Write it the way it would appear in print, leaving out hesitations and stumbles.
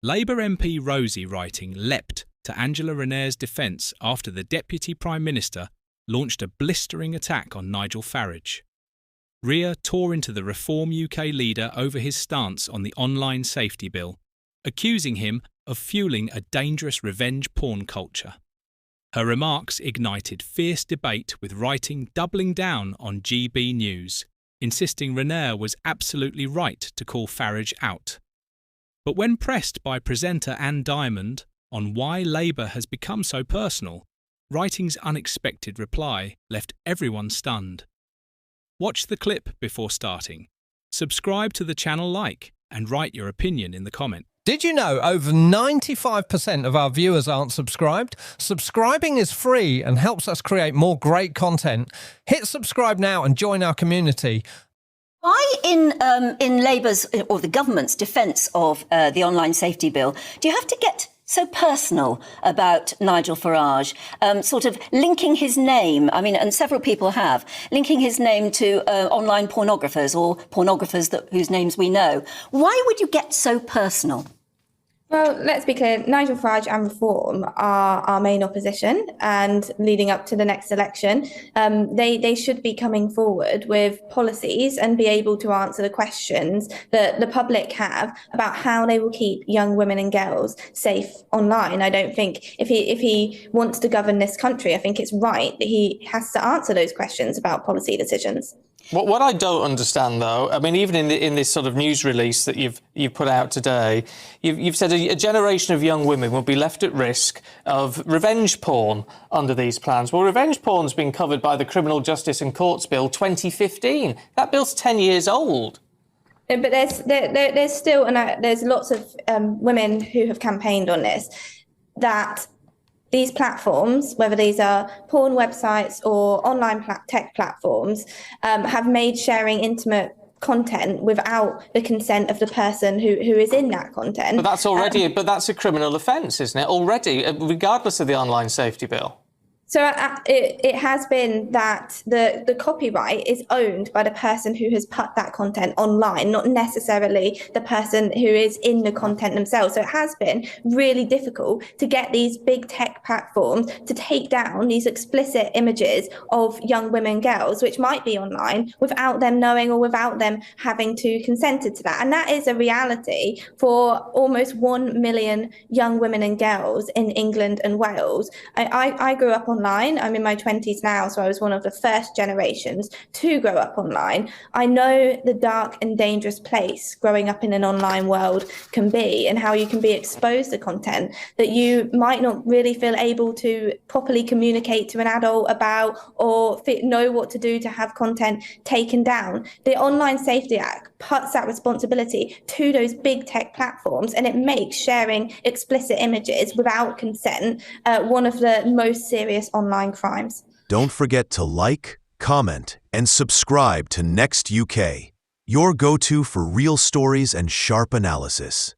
Labour MP Rosie Writing leapt to Angela Rayner's defence after the Deputy Prime Minister launched a blistering attack on Nigel Farage. Rhea tore into the Reform UK leader over his stance on the online safety bill, accusing him of fueling a dangerous revenge porn culture. Her remarks ignited fierce debate, with Writing doubling down on GB News, insisting Rayner was absolutely right to call Farage out. But when pressed by presenter Anne Diamond on why Labour has become so personal, Writing's unexpected reply left everyone stunned. Watch the clip before starting. Subscribe to the channel, and write your opinion in the comment. Did you know over 95% of our viewers aren't subscribed? Subscribing is free and helps us create more great content. Hit subscribe now and join our community. Why, in Labour's or the government's defence of the online safety bill, do you have to get so personal about Nigel Farage, sort of linking his name, and several people have, linking his name to online pornographers or pornographers whose names we know? Why would you get so personal? Well, let's be clear, Nigel Farage and Reform are our main opposition, and leading up to the next election, they should be coming forward with policies and be able to answer the questions that the public have about how they will keep young women and girls safe online. I don't think if he wants to govern this country, I think it's right that he has to answer those questions about policy decisions. What I don't understand, though, even in this sort of news release that you've put out today, you've said a generation of young women will be left at risk of revenge porn under these plans. Well, revenge porn's been covered by the Criminal Justice and Courts Bill 2015. That bill's 10 years old. But there's still, and there's lots of women who have campaigned on this, that these platforms, whether these are porn websites or online tech platforms, have made sharing intimate content without the consent of the person who is in that content. But that's a criminal offence, isn't it? Already, regardless of the online safety bill. So it has been that the copyright is owned by the person who has put that content online, not necessarily the person who is in the content themselves. So it has been really difficult to get these big tech platforms to take down these explicit images of young women and girls, which might be online, without them knowing or without them having to consent to that. And that is a reality for almost 1 million young women and girls in England and Wales. I grew up online. I'm in my 20s now, so I was one of the first generations to grow up online. I know the dark and dangerous place growing up in an online world can be, and how you can be exposed to content that you might not really feel able to properly communicate to an adult about, or know what to do to have content taken down. The Online Safety Act puts that responsibility to those big tech platforms, and it makes sharing explicit images without consent one of the most serious online crimes. Don't forget to like, comment, and subscribe to Next UK, your go-to for real stories and sharp analysis.